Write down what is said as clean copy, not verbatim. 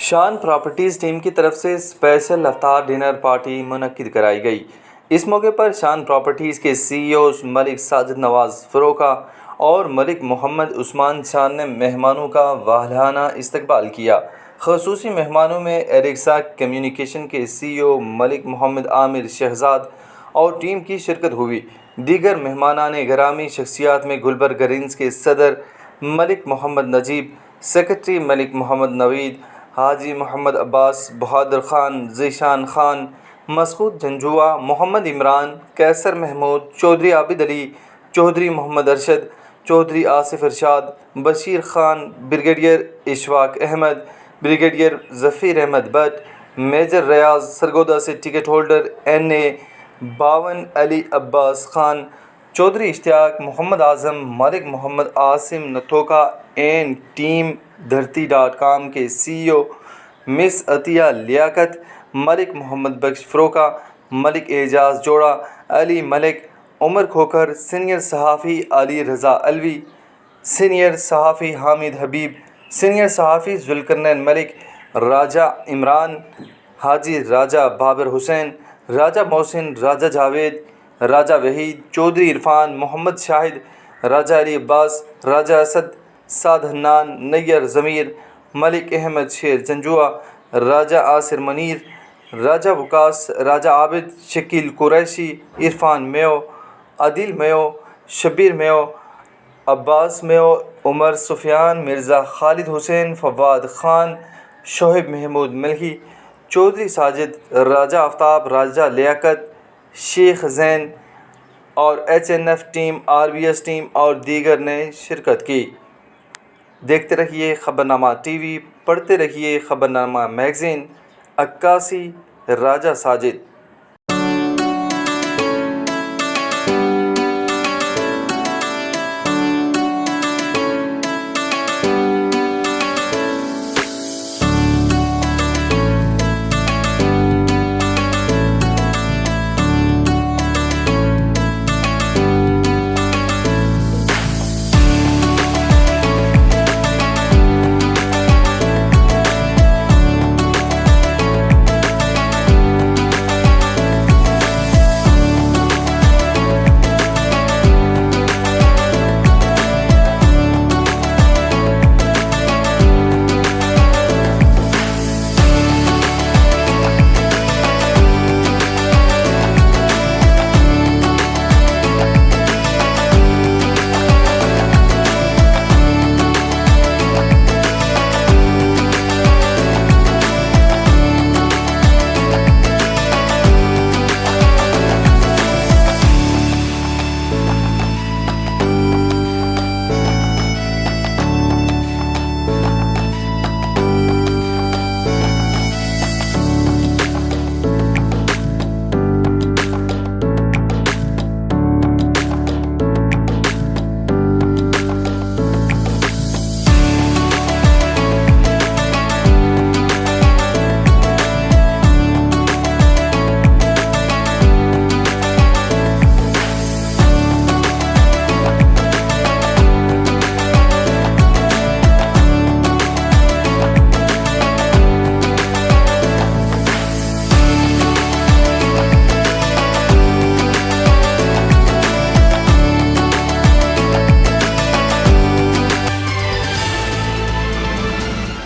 शान properties team की तरफ से स्पेशल अफ्तार डिनर पार्टी मुनक्किद कराई गई। इस मौके पर शान प्रॉपर्टीज़ के सीईओ मलिक साजिद नवाज़ फ़रोका और मलिक मोहम्मद उस्मान शान ने मेहमानों का वाहियाना इस्तकबाल किया। ख़ुसूसी मेहमानों में एरिक्सा कम्युनिकेशन के सीईओ मलिक मोहम्मद आमिर शहजाद और टीम की शिरकत हुई। दीगर मेहमानाने गिरामी शख्सियात में गुलबर ग्रीन्स के सदर Malik Mohammad Najeeb, secretary Malik Mohammad Naveed, Haji Mohammad Abbas, Bahadur Khan, Zeeshan Khan, Masood Janjua, Mohammad Imran, Qaiser Mahmood, Chaudhry Abid Ali, Chaudhry Mohammad Arshad, Chaudhry Asif Irshad, Bashir Khan, brigadier Ishfaq Ahmed, brigadier Zafeer Ahmed Bhatt, major Riaz, Sargodha से टिकट होल्डर NA बावन, अली अब्बास खान, चौधरी इश्तियाक, मोहम्मद आज़म, मलिक मोहम्मद आसिम नथोका एंड टीम धरती.com के CEO मिस अतिया लियाकत, मलिक मोहम्मद बख्श फ़रोका, मलिक एजाज़ जोड़ा, अली मलिक, उमर खोखर, सीनियर सहाफ़ी अली रज़ा अलवी, सीनियर सहाफ़ी हामिद हबीब, सीनियर सहाफ़ी ज़ुल्करनैन मलिक, राजा इमरान, हाजी राजा बाबर हुसैन, राजा मोहसिन, राजा जावेद, राजा वहीद, चौधरी इरफान, मोहम्मद शाहिद, राजा अली अब्बास, राजा असद, साद हन्नान, नैयर ज़मीर, मलिक अहमद शेर जंजुआ, राजा आसिर मनीर, राजा वकास, राजा आबिद, शकील कुरैशी, इरफान मेयो, आदिल मेयो, शब्बीर मेयो, अब्बास मेयो, उमर सुफियान, मिर्ज़ा खालिद हुसैन, फवाद खान, शोहेब महमूद मलही, चौधरी साजिद, राजा आफ्ताब, राजा लियाकत, शेख ज़ैन और HNF टीम, RBS टीम और दीगर ने शिरकत की। देखते रहिए ख़बरनामा TV, पढ़ते रहिए ख़बरनामा मैगज़ीन। अक्कासी राजा साजिद।